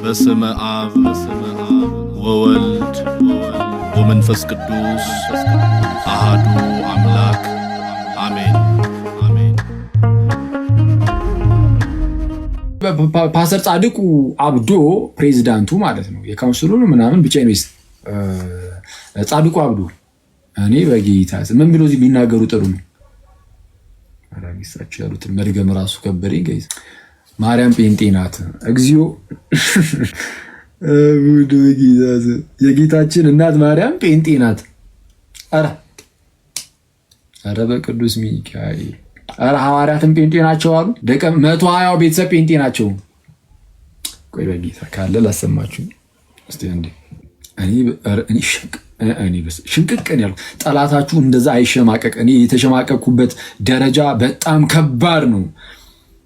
በስመ አብ ወወልድ ወመንፈስ ቅዱስ አሐዱ አምላክ አሜን። ፓስተር ጻድቁ አብዶ ፕሬዝዳንቱ ማለት ነው የካውንስሉን ምናምን ብቻ ነው ጻድቁ አብዶ እኔ በጌታ ምን ብሎ እዚህ ቢናገሩ ጥሩ ነው። አራሚሳቸው ያሉትን መድገም ራሱ ከበደኝ ጋይስ። ማርያም ጴንጤ ናት። እግዚኦ አቡዶ ጌታስ የጌታችን እናት ማርያም ጴንጤ ናት። አረ በቅዱስ ሚካኤል አረ ሐዋርያትም ጴንጤ ናቸው አሉ። ደቀ 120 ቤተሰብ ጴንጤ ናቸው። ቆይ በጌታ ካለ ላሰማችሁ እስቲ አንዴ። እኔ ሽንቅቅን ያልኩ ጠላታችሁ እንደዛ አይሸማቀቅ። እኔ የተሸማቀቅኩበት ደረጃ በጣም ከባድ ነው።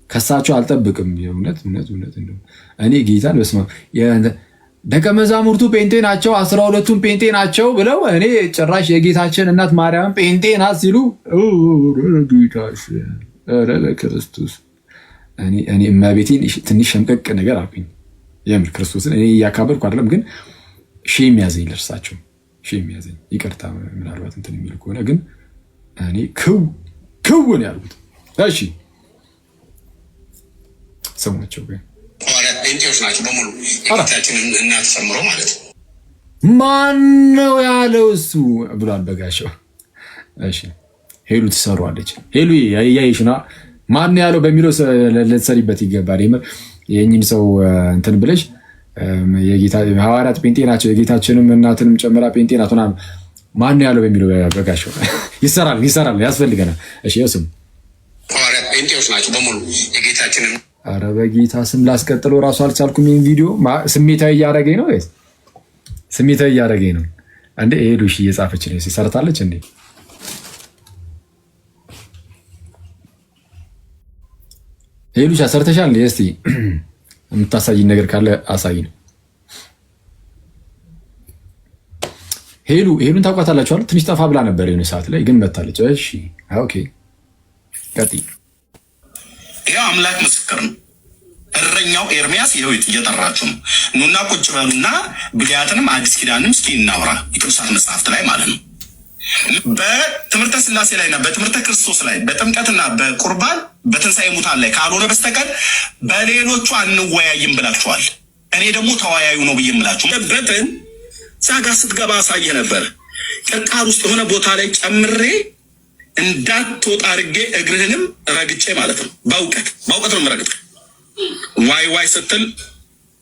ከሳቸው አልጠብቅም። እውነት እንደው እኔ ጌታን በስመ አብ ደቀ መዛሙርቱ ጴንጤ ናቸው 12ቱም ጴንጤ ናቸው ብለው እኔ ጭራሽ የጌታችን እናት ማርያም ጴንጤ ናት ሲሉ ጌታሽ ኧረ በክርስቶስ እኔ እመቤቴን ትንሽ ሸምቀቅ ነገር አልኩኝ። የምር ክርስቶስን እኔ እያካበድኩ አይደለም፣ ግን ሼም ያዘኝ ለእርሳቸው ሼም ያዘኝ። ይቅርታ ምናልባት እንትን የሚል ከሆነ ግን እኔ ክው ነው ያልኩት። እሺ ሰማቸው ግን ሐዋርያት ጴንጤዎች ናቸው በሙሉ የጌታችንን እናት ጨምሮ ማለት ነው። ማን ነው ያለው እሱ ብሏል በጋሻው። እሺ ሄሉ ትሰሯለች። ሄሉ ያይሽና ማን ነው ያለው በሚለው ልትሰሪበት ይገባል። የእኚህን ሰው እንትን ብለሽ የጌታ ሐዋርያት ጴንጤ ናቸው የጌታችንም እናትንም ጨምራ ጴንጤ ናት ምናምን ማን ነው ያለው በሚለው በጋሻው ይሰራል ያስፈልገናል። እሺ ስም ሐዋርያት ጴንጤዎች ናቸው በሙሉ የጌታችንን አረ በጌታ ስም ላስቀጥለው ራሱ አልቻልኩም። ይሄን ቪዲዮ ስሜታዊ እያደረገኝ ነው ወይስ ስሜታዊ እያደረገኝ ነው እንዴ? ሄዱሽ እየጻፈች ነው ሲሰርታለች እንዴ? ሄዱሽ አሰርተሻል እንዴ? እስቲ የምታሳይኝ ነገር ካለ አሳይኝ። ሄሉን ታውቃታላችሁ አይደል? ትንሽ ጠፋ ብላ ነበር የሆነ ሰዓት ላይ ግን መታለች። እሺ ኦኬ ቀጥይ። ይሄው አምላክ ምስክር ነው። እረኛው ኤርሚያስ ይሄው እየጠራችሁ ነው። ኑና ቁጭ በሉና ብሉያትንም አዲስ ኪዳንም እስኪ እናውራ የቅዱሳት መጽሐፍት ላይ ማለት ነው። በትምህርተ ስላሴ ላይና በትምህርተ ክርስቶስ ላይ በጥምቀትና በቁርባን በትንሣኤ ሙታን ላይ ካልሆነ በስተቀር በሌሎቹ አንወያይም ብላችኋል። እኔ ደግሞ ተወያዩ ነው ብዬ የምላችሁ በትን ዛጋ ስትገባ አሳየ ነበር። ቅርቃር ውስጥ የሆነ ቦታ ላይ ጨምሬ እንዳትወጣ አድርጌ እግርህንም ረግጬ ማለት ነው። በእውቀት ነው የምረግጥ። ዋይ ስትል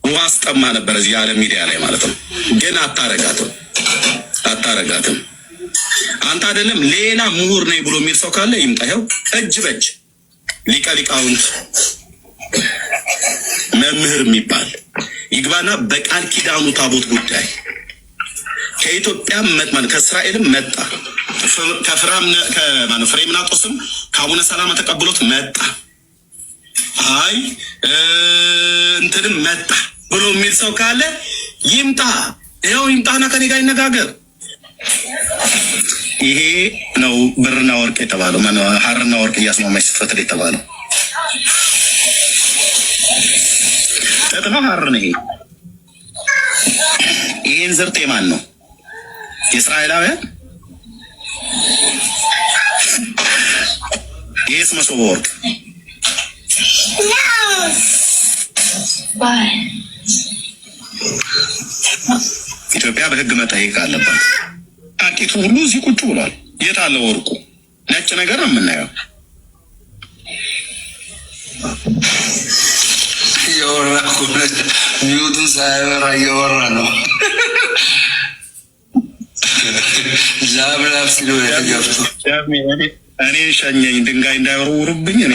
ውሃ አስጠማ ነበር እዚህ ያለ ሚዲያ ላይ ማለት ነው። ግን አታረጋትም። አንተ አይደለም ሌላ ምሁር ነኝ ብሎ የሚል ሰው ካለ ይምጣ። ይኸው እጅ በእጅ ሊቀ ሊቃውንት መምህር የሚባል ይግባና በቃል ኪዳኑ ታቦት ጉዳይ ከኢትዮጵያም ከእስራኤልም መጣ። ፍሬምናጦስም ከአቡነ ሰላማ ተቀብሎት መጣ። አይ እንትንም መጣ ብሎ የሚል ሰው ካለ ይምጣ። ይኸው ይምጣና ከኔ ጋር ይነጋገር። ይሄ ነው ብርና ወርቅ የተባለው ሐርና ወርቅ እያስማማች ስትፈትል የተባለው ጥጥ ነው ሐር ነው። ይሄን ዘርት የማን ነው? የእስራኤላውያን። ይሄስ መሶበ ወርቅ ኢትዮጵያ በሕግ መጠየቅ አለባት። አቂቱ ሁሉ እዚህ ቁጭ ብሏል። የት አለ ወርቁ? ነጭ ነገር ነው የምናየው። እየወራ ሚዩቱን ሳያበራ እየወራ ነው። ላብላብ ሲሉ ገብቶ እኔ ሸኘኝ፣ ድንጋይ እንዳይወረውሩብኝ እኔ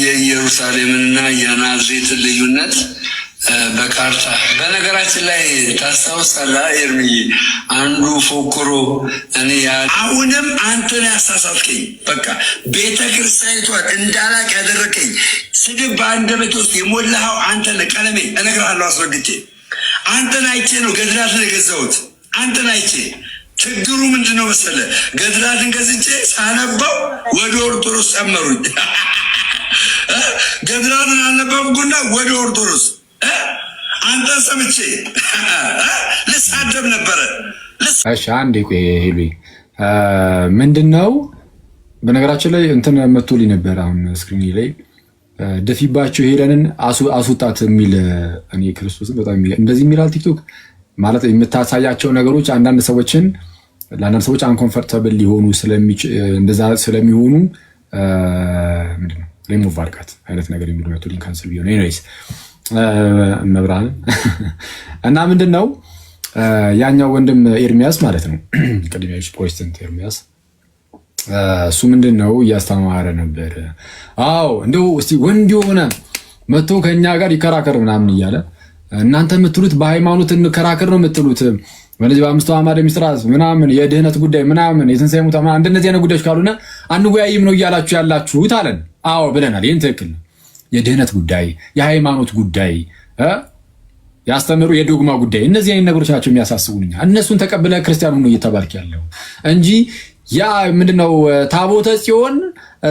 የኢየሩሳሌምንና የናዝሬትን ልዩነት በካርታ በነገራችን ላይ ታስታውሳለህ ኤርሚዬ? አንዱ ፎክሮ እኔ አሁንም አንተን ያሳሳትከኝ፣ በቃ ቤተ ክርስቲያኒቷን እንዳላቅ ያደረከኝ ስድብ በአንደበቴ ውስጥ የሞላኸው አንተ ነህ። ቀለሜ እነግርሃለሁ አስረግጬ አንተን አይቼ ነው ገድላትን የገዛሁት። አንተን አይቼ ችግሩ ምንድነው መሰለህ? ገድላትን ገዝቼ ሳነባው ወደ ኦርቶዶክስ ጨመሩኝ። ገድላትን አነበብኩና ወደ ኦርቶዶክስ አንተ ሰምቼ ልሳደብ ነበረ። እሺ አንዴ ቆይ ሄሉ ምንድነው? በነገራችን ላይ እንትን መጥቶልኝ ነበር አሁን ስክሪን ላይ ደፊባቸው ሄደንን አስወጣት የሚል እኔ ክርስቶስን በጣም እንደዚህ የሚላል ቲክቶክ ማለት የምታሳያቸው ነገሮች ለአንዳንድ ሰዎች አንኮምፈርታብል ሊሆኑ እንደዛ ስለሚሆኑ ምንድነው ሪሙቭ አድርጋት አይነት ነገር የሚሉ መጥቶልኝ ካንሰል ቢሆን ኤኒዌይስ መብራን እና ምንድነው ያኛው ወንድም ኤርሚያስ ማለት ነው ቅድሚያዎች ፕሮቴስታንት ኤርሚያስ እሱ ምንድነው እያስተማረ ነበር። አዎ እንደው እስቲ ወንድ የሆነ መጥቶ ከኛ ጋር ይከራከር ምናምን እያለ እናንተ የምትሉት በሃይማኖት እንከራከር ነው የምትሉት በነዚህ በአምስቱ አዕማደ ምስጢራት ምናምን የድህነት ጉዳይ ምናምን የትንሣኤ ሙታን ምናምን እንደነዚህ አይነት ጉዳዮች ካልሆነ አንወያይም ነው እያላችሁ ያላችሁት አለን። አዎ ብለናል። ይህን ትክክል ነው። የድህነት ጉዳይ፣ የሃይማኖት ጉዳይ፣ ያስተምሩ የዶግማ ጉዳይ እነዚህ አይነት ነገሮች ናቸው የሚያሳስቡኝ። እነሱን ተቀብለ ክርስቲያኑ ነው እየተባልክ ያለው እንጂ ያ ምንድነው ታቦተ ጽዮን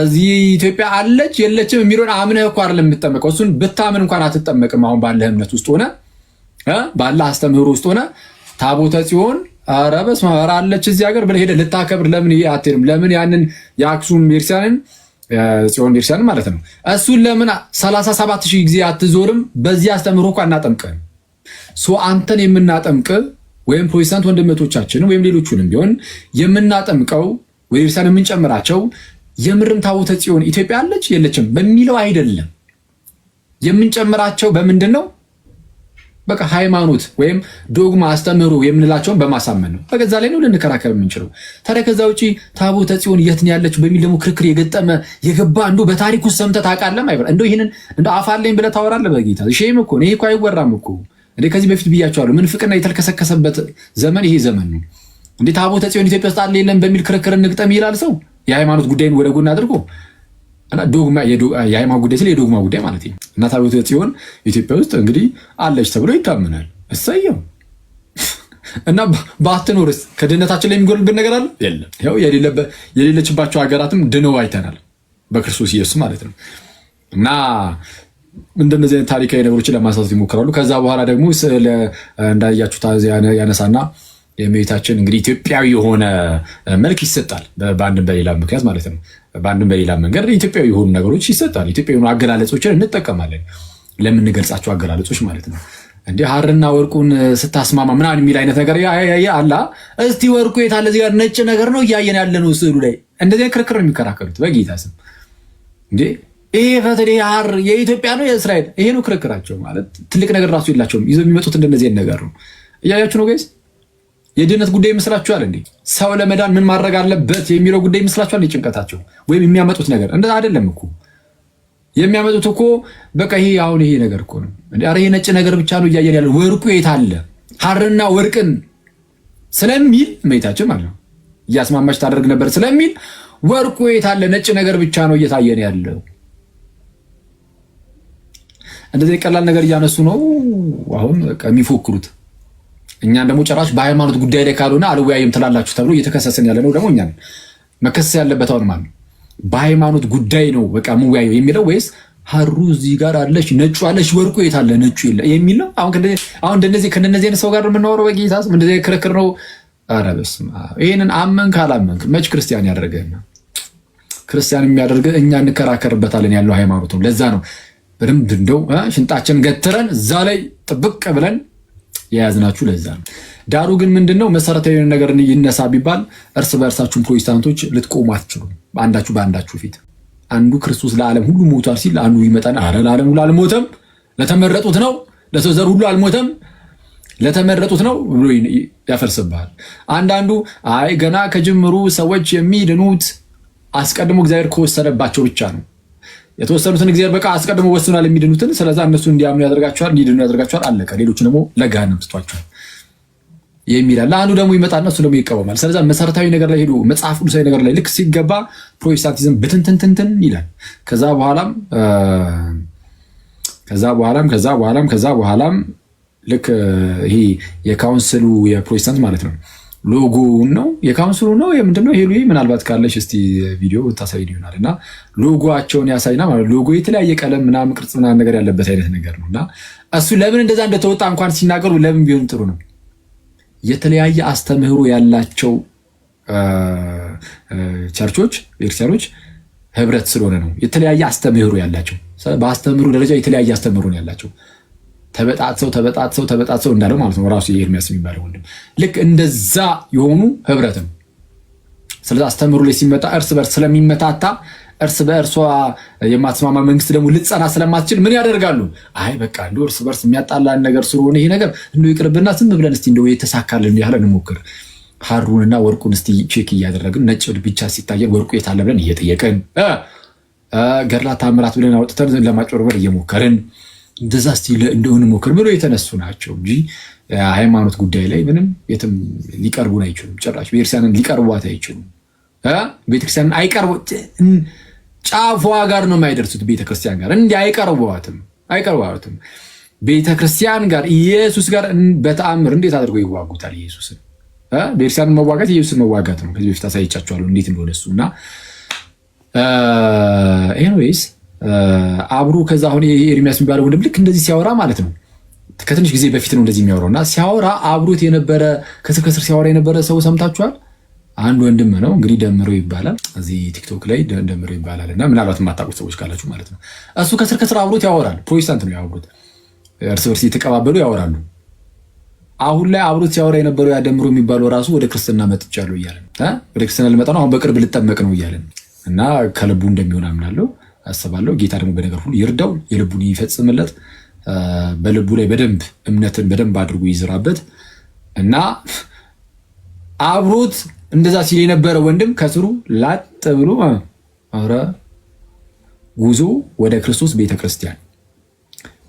እዚህ ኢትዮጵያ አለች የለችም የሚለውን አምነህ እኮ አይደለም የምትጠመቀው። እሱን ብታምን እንኳን አትጠመቅም። አሁን ባለህ እምነት ውስጥ ሆነ ባለህ አስተምህሮ ውስጥ ሆነ ታቦተ ጽዮን ኧረ በስመ አብ አለች እዚህ ሀገር ብለህ ሄደህ ልታከብር ለምን አትሄድም? ለምን ያንን የአክሱም ቤተክርስቲያንን ጽዮን ቤተክርስቲያን ማለት ነው እሱን ለምን 37,000 ጊዜ አትዞርም? በዚህ አስተምህሮ እኮ አናጠምቅም። አንተን የምናጠምቅ ወይም ፕሮቴስታንት ወንድሞቻችን ወይም ሌሎቹንም ቢሆን የምናጠምቀው ወይ ቤተክርስቲያን የምንጨምራቸው የምርም ታቦተ ጽዮን ኢትዮጵያ አለች የለችም በሚለው አይደለም። የምንጨምራቸው በምንድን ነው? በቃ ሃይማኖት ወይም ዶግማ አስተምህሮ የምንላቸውን በማሳመን ነው። በገዛ ላይ ነው ልንከራከር የምንችለው። ታዲያ ከዛ ውጪ ታቦተ ጽዮን የት ነው ያለች በሚል ደግሞ ክርክር የገባ እንደው በታሪክ ውስጥ ሰምተህ ታውቃለህ? አይበል እንደው ይሄንን እንደው አፋለኝ ብለህ ታወራለህ? በጌታ ሼም እኮ ነው። ይሄ እኮ አይወራም እኮ እንዴ። ከዚህ በፊት ብያቸዋለሁ። ምንፍቅና የተልከሰከሰበት ዘመን ይሄ ዘመን ነው እንዴ። ታቦተ ጽዮን ኢትዮጵያ ውስጥ አለ የለም በሚል ክርክር እንግጠም ይላል ሰው። የሃይማኖት ጉዳይን ወደ ጎን አድርጎ እና ዶግማ የሃይማኖት ጉዳይ ስለ የዶግማ ጉዳይ ማለት ነው። እና ታቦተ ጽዮን ኢትዮጵያ ውስጥ እንግዲህ አለች ተብሎ ይታመናል። እሰየው እና ባትኖርስ ከድህነታችን ላይ የሚጎልብን ነገር አለ የለም። ያው የሌለችባቸው ሀገራትም ድነው አይተናል በክርስቶስ ኢየሱስ ማለት ነው። እና እንደነዚህ አይነት ታሪካዊ ነገሮችን ለማንሳት ይሞክራሉ። ከዛ በኋላ ደግሞ እንዳያችሁት ያነሳና የእመቤታችን እንግዲህ ኢትዮጵያዊ የሆነ መልክ ይሰጣል። በአንድም በሌላ ምክንያት ማለት ነው። በአንድም በሌላ መንገድ ኢትዮጵያዊ የሆኑ ነገሮች ይሰጣል። ኢትዮጵያዊ የሆኑ አገላለጾችን እንጠቀማለን ለምንገልጻቸው አገላለጾች ማለት ነው። እንዲህ ሐርና ወርቁን ስታስማማ ምናምን የሚል አይነት ነገር አላ እስቲ ወርቁ የታለ እዚህ ጋር ነጭ ነገር ነው እያየን ያለ ነው ስዕሉ ላይ እንደዚህ ክርክር ነው የሚከራከሩት በጌታ ስም እንዴ። ይሄ ፈትል ሐር የኢትዮጵያ ነው የእስራኤል ይሄ ነው ክርክራቸው ማለት ትልቅ ነገር ራሱ የላቸውም። ይዘው የሚመጡት እንደነዚህ ነገር ነው። እያያችሁ ነው ጋይስ። የድህነት ጉዳይ ይመስላችኋል እንዴ? ሰው ለመዳን ምን ማድረግ አለበት የሚለው ጉዳይ ይመስላችኋል? ጭንቀታቸው ወይም የሚያመጡት ነገር እንደዛ አይደለም እኮ። የሚያመጡት እኮ በቃ ይሄ አሁን ይሄ ነገር እኮ ነው እንዴ። አረ ይሄ ነጭ ነገር ብቻ ነው እያየን ያለው ወርቁ የት አለ ሐርና ወርቅን ስለሚል እመቤታችን ማለት ነው እያስማማች ታደርግ ነበር ስለሚል ወርቁ የት አለ ነጭ ነገር ብቻ ነው እየታየን ያለው። እንደዚህ ቀላል ነገር እያነሱ ነው አሁን የሚፎክሩት። እኛን ደግሞ ጭራሽ በሃይማኖት ጉዳይ ላይ ካልሆነ አልወያይም ትላላችሁ ተብሎ እየተከሰሰን ያለ ነው። ደግሞ እኛን መከሰስ ያለበት አሁን ማለት ነው በሃይማኖት ጉዳይ ነው በቃ መወያየው የሚለው ወይስ ሐሩ እዚህ ጋር አለች ነጩ አለች ወርቁ የት አለ ነጩ የለ የሚል ነው? አሁን እንደነዚህ ከነዚህ አይነት ሰው ጋር የምናወራው በጌታ ስም እንደዚህ ክርክር ነው። ኧረ በስመ አብ። ይሄንን አመንክ አላመንክ መች ክርስቲያን ያደረገና ክርስቲያን የሚያደርገ እኛ እንከራከርበታለን ያለው ሃይማኖት ነው። ለዛ ነው በደንብ እንደው ሽንጣችን ገትረን እዛ ላይ ጥብቅ ብለን የያዝናችሁ ለዛ ነው። ዳሩ ግን ምንድነው መሰረታዊ ነገር ይነሳ ቢባል እርስ በእርሳችሁን ፕሮቴስታንቶች ልትቆሙ አትችሉም። በአንዳችሁ ፊት አንዱ ክርስቶስ ለዓለም ሁሉ ሞቷል ሲል አንዱ ይመጣና አረ ለዓለም ሁሉ አልሞተም ለተመረጡት ነው ለሰው ዘር ሁሉ አልሞተም ለተመረጡት ነው ብሎ ያፈርስብሃል። አንዳንዱ አይ ገና ከጅምሩ ሰዎች የሚድኑት አስቀድሞ እግዚአብሔር ከወሰነባቸው ብቻ ነው የተወሰኑትን እግዚአብሔር በቃ አስቀድሞ ወስኗል የሚድኑትን። ስለዛ እነሱ እንዲያምኑ ያደርጋቸዋል እንዲድኑ ያደርጋቸዋል አለቀ። ሌሎቹ ደግሞ ለገሃነም ትቷቸዋል የሚላል። ለአንዱ ደግሞ ይመጣና እሱ ደግሞ ይቀበማል። ስለዛ መሰረታዊ ነገር ላይ ሄዶ መጽሐፍ ቅዱሳዊ ነገር ላይ ልክ ሲገባ ፕሮቴስታንቲዝም ብትንትንትንትን ይላል። ከዛ በኋላም ልክ ይሄ የካውንስሉ የፕሮቴስታንት ማለት ነው ሎጎ ነው የካውንስሉ ነው የምንድነው? ሄሉ ምናልባት ካለሽ እስቲ ቪዲዮ ታሳይ ይሆናል። እና ሎጎአቸውን ያሳይና ማለት ሎጎ የተለያየ ቀለም ምናምን ቅርጽ ምናምን ነገር ያለበት አይነት ነገር ነው። እና እሱ ለምን እንደዛ እንደተወጣ እንኳን ሲናገሩ ለምን ቢሆን ጥሩ ነው። የተለያየ አስተምህሮ ያላቸው ቸርቾች ቤተክርስቲያኖች ህብረት ስለሆነ ነው። የተለያየ አስተምህሮ ያላቸው በአስተምህሮ ደረጃ የተለያየ አስተምህሮ ነው ያላቸው። ተበጣጥሰው እንዳለው ማለት ነው ራሱ ኤርሚያስ የሚባለው ወንድም ልክ እንደዛ የሆኑ ህብረት ነው። ስለዚህ አስተምህሮ ላይ ሲመጣ እርስ በርስ ስለሚመታታ እርስ በእርሷ የማትስማማ መንግስት ደግሞ ልትጸና ስለማትችል ምን ያደርጋሉ? አይ በቃ እንደው እርስ በርስ የሚያጣላን ነገር ስለሆነ ይሄ ነገር እንደው ይቅርብና ዝም ብለን እስቲ እንደው የተሳካልን ያህል እንሞክር። ሀሩንና ወርቁን እስቲ ቼክ እያደረግን ነጭ ብቻ ሲታየን ወርቁ የታለ ብለን እየጠየቅን ገድላት ታምራት ብለን አውጥተን ለማጭበርበር እየሞከርን እንደዛ እስቲ እንደውን ሞክር ብሎ የተነሱ ናቸው እንጂ ሃይማኖት ጉዳይ ላይ ምንም የትም ሊቀርቡን አይችሉም። ጭራሽ ቤተክርስቲያንን ሊቀርቧት አይችሉም። ቤተክርስቲያንን አይቀርቡ ጫፏ ጋር ነው የማይደርሱት። ቤተክርስቲያን ጋር እንዲህ አይቀርቧትም። ቤተክርስቲያን ጋር ኢየሱስ ጋር በተአምር እንዴት አድርገው ይዋጉታል? ኢየሱስን ቤተክርስቲያንን መዋጋት ኢየሱስን መዋጋት ነው። ከዚህ በፊት አሳይቻችኋለሁ እንዴት እንደሆነ እሱ እና ኤኒዌይስ አብሮ ከዛ አሁን ኤርሚያስ የሚባለው ወንድም ልክ እንደዚህ ሲያወራ ማለት ነው ከትንሽ ጊዜ በፊት ነው እንደዚህ የሚያወራው እና ሲያወራ አብሮት የነበረ ከስር ሲያወራ የነበረ ሰው ሰምታችኋል። አንድ ወንድም ነው እንግዲህ ደምሮ ይባላል። እዚህ ቲክቶክ ላይ ደምሮ ይባላል እና ምናልባት የማታውቁት ሰዎች ካላችሁ ማለት ነው። እሱ ከስር አብሮት ያወራል። ፕሮቴስታንት ነው ያወሩት። እርስ በርስ የተቀባበሉ ያወራሉ። አሁን ላይ አብሮት ሲያወራ የነበረው ያ ደምሮ የሚባለው ራሱ ወደ ክርስትና መጥቻለሁ እያለ ነው። ወደ ክርስትና ልመጣ ነው አሁን በቅርብ ልጠመቅ ነው እያለ እና ከልቡ እንደሚሆን አምናለሁ አስባለሁ። ጌታ ደግሞ በነገር ሁሉ ይርዳው፣ የልቡን ይፈጽምለት፣ በልቡ ላይ በደንብ እምነትን በደንብ አድርጎ ይዝራበት እና አብሮት እንደዛ ሲል የነበረ ወንድም ከስሩ ላጥ ብሎ አረ ጉዞ ወደ ክርስቶስ ቤተክርስቲያን፣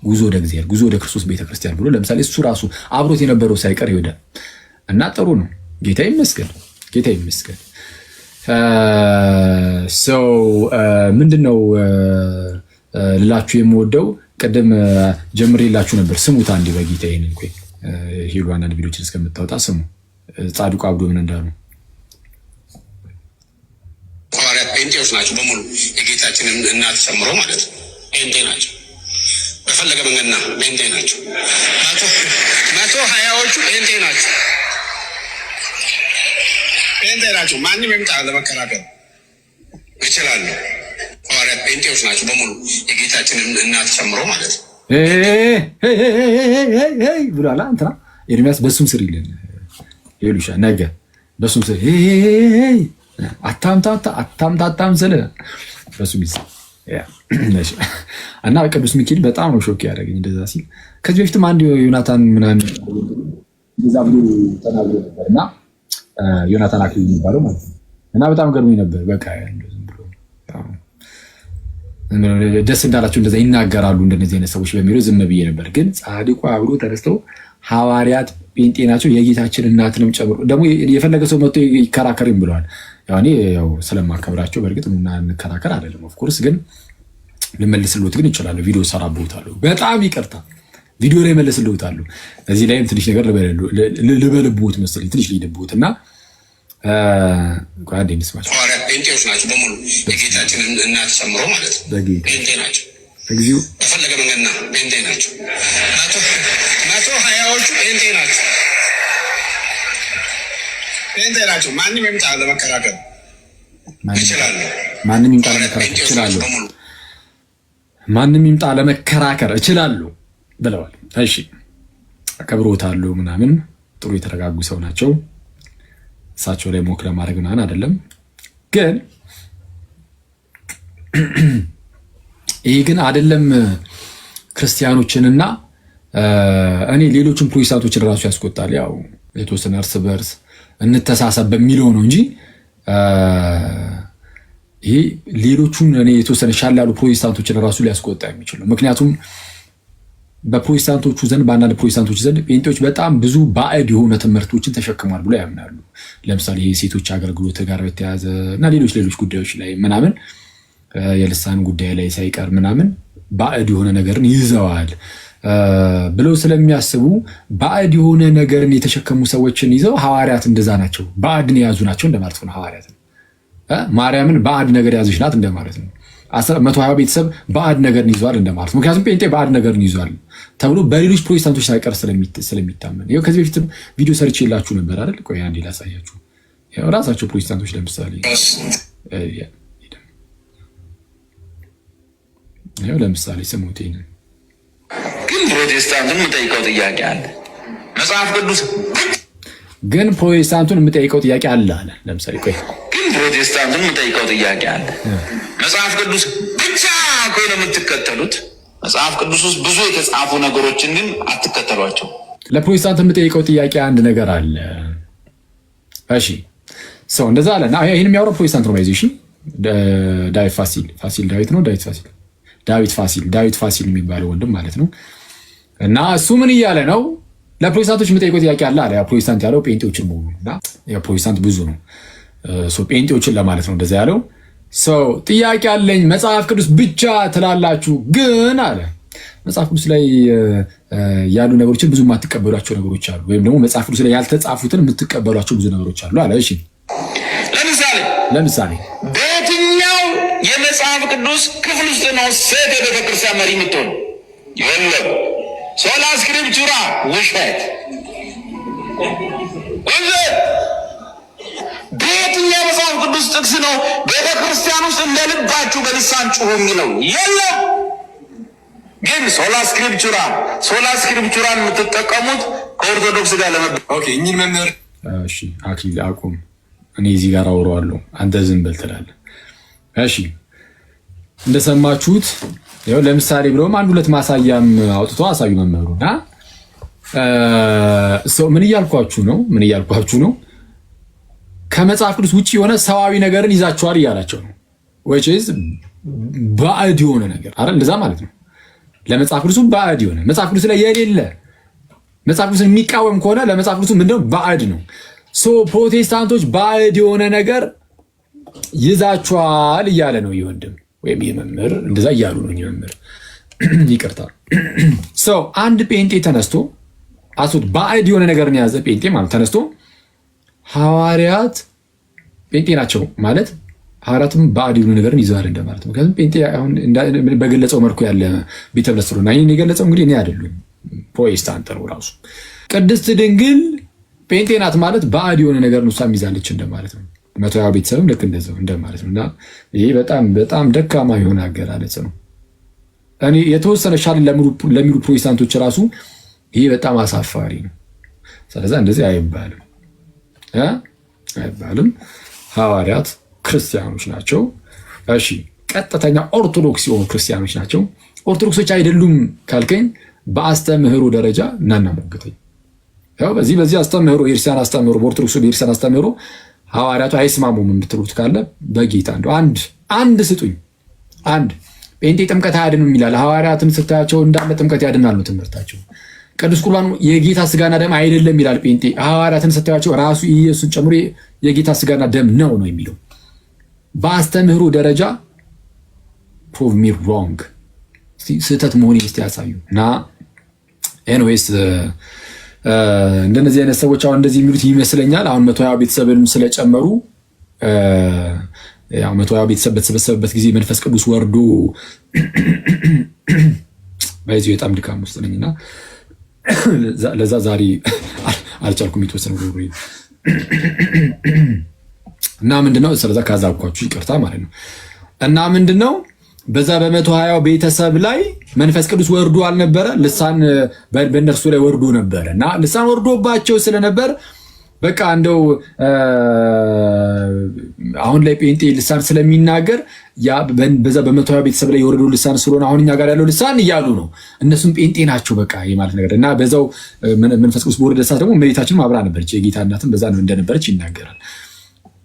ጉዞ ወደ እግዚአብሔር፣ ጉዞ ወደ ክርስቶስ ቤተክርስቲያን ብሎ ለምሳሌ እሱ ራሱ አብሮት የነበረው ሳይቀር ይወዳል እና ጥሩ ነው። ጌታ ይመስገን፣ ጌታ ይመስገን። ሰው ምንድነው ልላችሁ የምወደው ቅድም ጀምሬላችሁ ነበር። ስሙት አንዴ በጌታ ይሄንን ቆይ ሄሉ አንዳንድ ቪዲዮችን እስከምታወጣ ስሙ። ጻድቁ አብዶ ምን እንዳሉ ሐዋርያት ጴንጤዎች ናቸው በሙሉ የጌታችንን እናት ጨምሮ ማለት ነው። ጴንጤ ናቸው በፈለገ መንገድና ጴንጤ ናቸው። 120ዎቹ ጴንጤ ናቸው። ጴንጤ ናቸው። ማንም ይምጣ ለመከራከር ይችላሉ። ሐዋርያት ጴንጤዎች ናቸው በሙሉ የጌታችንን እናት ጨምሮ ማለት ነው። ብሏላ እንትና ኤርሚያስ በሱም ስር ይለን ሄሉሻ ነገ በሱም ስር አታምታታም ስለ በሱም ይስ እና ቅዱስ ሚካኤል በጣም ነው ሾክ ያደረገኝ እንደዛ ሲል። ከዚህ በፊትም አንድ ዮናታን ምናምን እንደዛ ብሎ ተናግሮ ነበር እና ዮናታን አክሊሉ የሚባለው ማለት ነው እና በጣም ገርሞኝ ነበር። በቃ ዝም ብሎ ደስ እንዳላቸው እንደዛ ይናገራሉ እንደነዚህ አይነት ሰዎች በሚለው ዝም ብዬ ነበር። ግን ጻድቁ አብሮ ተነስተው ሐዋርያት ጴንጤ ናቸው የጌታችን እናትንም ጨምሮ ደግሞ የፈለገ ሰው መጥቶ ይከራከርም ብለዋል። ያኔ ያው ስለማከብራቸው በእርግጥ እና እንከራከር አይደለም ኦፍኮርስ፣ ግን ልመልስልዎት ግን ይችላል። ቪዲዮ ሰራብዎታለሁ። በጣም ይቅርታ ቪዲዮ ላይ መልስልዎታለሁ። እዚህ ላይም ትንሽ ነገር ልበልብዎት መሰለኝ ትንሽ ልይልብዎት እና ጓዴ እንስማቸው። ሐዋርያት ጴንጤዎች ናቸው በሙሉ የጌታችንን እናት ጨምሮ ማለት ነው። ጴንጤ ናቸው እግዚኦ በፈለገ መንገድና ጴንጤ ናቸው። 120ዎቹ ጴንጤ ናቸው። ጴንጤ ናቸው። ማንም ይምጣ ለመከራከር ይችላሉ። ማንም ይምጣ ለመከራከር ይችላሉ። ማንም ይምጣ ለመከራከር እችላለሁ ብለዋል። እሺ አከብሮታለሁ ምናምን ጥሩ የተረጋጉ ሰው ናቸው። እሳቸው ላይ ሞክ ለማድረግ ምናምን አይደለም። ግን ይሄ ግን አይደለም ክርስቲያኖችንና እኔ ሌሎችን ፕሮቴስታንቶችን ራሱ ያስቆጣል። ያው የተወሰነ እርስ በርስ እንተሳሰብ በሚለው ነው እንጂ ይሄ ሌሎቹን እኔ የተወሰነ ሻል ያሉ ፕሮቴስታንቶችን ራሱ ሊያስቆጣ የሚችለው ምክንያቱም በፕሮቴስታንቶቹ ዘንድ በአንዳንድ ፕሮቴስታንቶች ዘንድ ጴንጤዎች በጣም ብዙ ባዕድ የሆነ ትምህርቶችን ተሸክሟል ብሎ ያምናሉ። ለምሳሌ የሴቶች አገልግሎት ጋር በተያያዘ እና ሌሎች ጉዳዮች ላይ ምናምን የልሳን ጉዳይ ላይ ሳይቀር ምናምን ባዕድ የሆነ ነገርን ይዘዋል። ብለው ስለሚያስቡ ባዕድ የሆነ ነገርን የተሸከሙ ሰዎችን ይዘው ሐዋርያት እንደዛ ናቸው፣ ባዕድን የያዙ ናቸው እንደማለት ነው። ሐዋርያት ማርያምን ባዕድ ነገር ያዘች ናት እንደማለት ነው። 120 ቤተሰብ ባዕድ ነገርን ይዟል እንደማለት ነው። ምክንያቱም ጴንጤ ባዕድ ነገርን ይዟል ተብሎ በሌሎች ፕሮቴስታንቶች ሳይቀር ስለሚታመን ይኸው ከዚህ በፊትም ቪዲዮ ሰርች የላችሁ ነበር አይደል? ቆይ አንዴ ላሳያችሁ። ራሳቸው ፕሮቴስታንቶች ለምሳሌ ለምሳሌ ስሙት። ግን ፕሮቴስታንቱን የምጠይቀው ጥያቄ አለ። መጽሐፍ ቅዱስ ግን ፕሮቴስታንቱን የምጠይቀው ጥያቄ አለ አለ። ለምሳሌ ቆይ ግን ፕሮቴስታንቱን የምጠይቀው ጥያቄ አለ። መጽሐፍ ቅዱስ ብቻ ከሆነ የምትከተሉት መጽሐፍ ቅዱስ ውስጥ ብዙ የተጻፉ ነገሮችን ግን አትከተሏቸው። ለፕሮቴስታንት የምጠይቀው ጥያቄ አንድ ነገር አለ። እሺ ሰው እንደዛ አለ። ይህን የሚያወራው ፕሮቴስታንት ነው። ይዚ ዳዊት ፋሲል ዳዊት ነው። ዳዊት ፋሲል የሚባለው ወንድም ማለት ነው። እና እሱ ምን እያለ ነው? ለፕሮቴስታንቶች የምጠይቀው ጥያቄ አለ አለ። ፕሮቴስታንት ያለው ጴንጤዎችን መሆኑ እና ፕሮቴስታንት ብዙ ነው፣ ጴንጤዎችን ለማለት ነው እንደዛ ያለው። ሰው ጥያቄ አለኝ። መጽሐፍ ቅዱስ ብቻ ትላላችሁ፣ ግን አለ መጽሐፍ ቅዱስ ላይ ያሉ ነገሮችን ብዙ የማትቀበሏቸው ነገሮች አሉ፣ ወይም ደግሞ መጽሐፍ ቅዱስ ላይ ያልተጻፉትን የምትቀበሏቸው ብዙ ነገሮች አሉ አለ። እሺ ለምሳሌ በየትኛው የመጽሐፍ ቅዱስ ክፍል ውስጥ ነው ሴት የቤተክርስቲያን መሪ የምትሆኑ? የለም። ሶላ ስክሪፕቹራ ውሸት። በየትኛው መጽሐፍ ቅዱስ ጥቅስ ነው ቤተክርስቲያን ውስጥ እንደ ልባችሁ በልሳን ጩሁ የሚለው? የለም። ግን ሶላ ስክሪፕቹራን የምትጠቀሙት ከኦርቶዶክስ ጋር እኚህን መምህር አክሊል አቁም፣ እኔ እዚህ ጋር አውረዋለሁ፣ አንተ ዝም በል ትላለህ። እሺ እንደሰማችሁት ያው ለምሳሌ ብለውም አንድ ሁለት ማሳያም አውጥቶ አሳዩ መምህሩ እና ምን እያልኳችሁ ነው? ከመጽሐፍ ቅዱስ ውጭ የሆነ ሰዋዊ ነገርን ይዛችኋል እያላቸው ነው። which is ባዕድ የሆነ ነገር አይደል? እንደዛ ማለት ነው። ለመጽሐፍ ቅዱሱ ባዕድ የሆነ መጽሐፍ ቅዱስ ላይ የሌለ መጽሐፍ ቅዱስን የሚቃወም ከሆነ ለመጽሐፍ ቅዱሱ ምንድነው? ባዕድ ነው። ፕሮቴስታንቶች ባዕድ የሆነ ነገር ይዛችኋል እያለ ነው ይወንድም ወይም የመምህር እንደዛ እያሉ ነው የመምህር ይቅርታ። አንድ ጴንጤ ተነስቶ አሱት ባዕድ የሆነ ነገርን የያዘ ጴንጤ ማለት ተነስቶ ሐዋርያት ጴንጤ ናቸው ማለት ሐዋርያትም ባዕድ የሆነ ነገርን ይዘዋል እንደማለት ነው። ምክንያቱም ጴንጤ አሁን በገለጸው መልኩ ያለ ቤተ እምነት ስለሆነ ይህን የገለጸው እንግዲህ እኔ አይደሉም ፕሮቴስታንት ነው ራሱ። ቅድስት ድንግል ጴንጤ ናት ማለት ባዕድ የሆነ ነገር ነው እሷም ይዛለች እንደማለት ነው። 120 ቤተሰብም ልክ እንደዛው እንደማለት ነው። እና ይሄ በጣም ደካማ የሆነ አገላለጽ ነው። እኔ የተወሰነ ሻል ለሚሉ ፕሮቴስታንቶች ራሱ ይሄ በጣም አሳፋሪ ነው። ስለዚህ እንደዚህ አይባልም። ሐዋርያት ክርስቲያኖች ናቸው። እሺ ቀጥተኛ ኦርቶዶክስ የሆኑ ክርስቲያኖች ናቸው። ኦርቶዶክሶች አይደሉም ካልከኝ በአስተምህሮ ደረጃ እናናሞግተኝ። ያው በዚህ አስተምህሮ የክርስቲያን አስተምህሮ በኦርቶዶክሱ የክርስቲያን አስተምህሮ ሐዋርያቱ አይስማሙም የምትሉት ካለ በጌታ እንደው አንድ ስጡኝ። አንድ ጴንጤ ጥምቀት አያድንም ይላል። ሐዋርያትን ስታያቸው እንዳለ ጥምቀት ያድናሉ ትምህርታቸው። ቅዱስ ቁርባኑ የጌታ ስጋና ደም አይደለም ይላል ጴንጤ። ሐዋርያትን ስታያቸው ራሱ ኢየሱስን ጨምሮ የጌታ ስጋና ደም ነው የሚለው። በአስተምህሮ ደረጃ ፕሩቭ ሚ ሮንግ፣ ስህተት መሆን እስቲ ያሳዩ እና ኤኒዌይስ እንደነዚህ አይነት ሰዎች አሁን እንደዚህ የሚሉት ይመስለኛል። አሁን 120 ቤተሰብንም ስለጨመሩ ያው 120 ቤተሰብ በተሰበሰበበት ጊዜ መንፈስ ቅዱስ ወርዶ በዚህ በጣም ድካም ውስጥ ነኝና ለዛ ዛሬ አልቻልኩም የተወሰነ ጉሩ እና ምንድነው ስለዛ ካዛብኳችሁ ይቅርታ ማለት ነው። እና ምንድነው በዛ በ120 ቤተሰብ ላይ መንፈስ ቅዱስ ወርዶ አልነበረ? ልሳን በእነርሱ ላይ ወርዶ ነበረ እና ልሳን ወርዶባቸው ስለነበር በቃ እንደው አሁን ላይ ጴንጤ ልሳን ስለሚናገር ያ በዛ በ120 ቤተሰብ ላይ የወረደው ልሳን ስለሆነ አሁን እኛ ጋር ያለው ልሳን እያሉ ነው። እነሱም ጴንጤ ናቸው በቃ የማለት ነገር እና በዛው መንፈስ ቅዱስ በወረደ ሰዓት ደግሞ እመቤታችንም አብራ ነበረች፣ የጌታ እናትም በዛ እንደነበረች ይናገራል።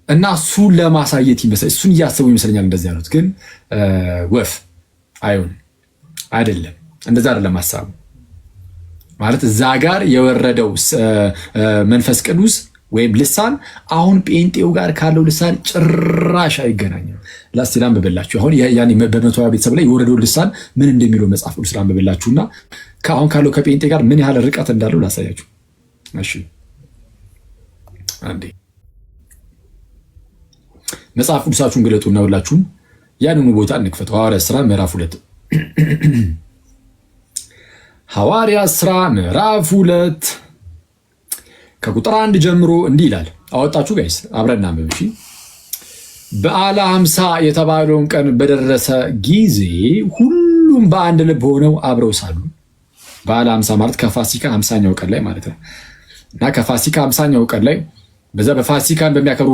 እና እሱን ለማሳየት ይመስል እሱን እያሰቡ ይመስለኛል እንደዚህ ያሉት። ግን ወፍ አይደለም፣ እንደዛ አይደለም ሐሳቡ። ማለት እዛ ጋር የወረደው መንፈስ ቅዱስ ወይም ልሳን አሁን ጴንጤው ጋር ካለው ልሳን ጭራሽ አይገናኝም። ላስቲ ላንብብላችሁ። አሁን ያኔ በ120 ቤተሰብ ላይ የወረደው ልሳን ምን እንደሚለው መጽሐፍ ቅዱስ ላንብብላችሁና ከአሁን ካለው ከጴንጤ ጋር ምን ያህል ርቀት እንዳለው ላሳያችሁ። እሺ አንዴ መጽሐፍ ቅዱሳችሁን ግለጡና ሁላችሁም ያንኑ ቦታ እንክፈት። ሐዋርያት ሥራ ምዕራፍ 2 ሐዋርያት ሥራ ምዕራፍ 2 ከቁጥር 1 ጀምሮ እንዲህ ይላል። አወጣችሁ ጋይስ አብረን እናንብብ። እሺ በዓለ ሃምሳ የተባለውን ቀን በደረሰ ጊዜ ሁሉም በአንድ ልብ ሆነው አብረው ሳሉ። በዓለ ሃምሳ ማለት ከፋሲካ 50ኛው ቀን ላይ ማለት ነው። እና ከፋሲካ 50ኛው ቀን ላይ በዛ በፋሲካን በሚያከብሩ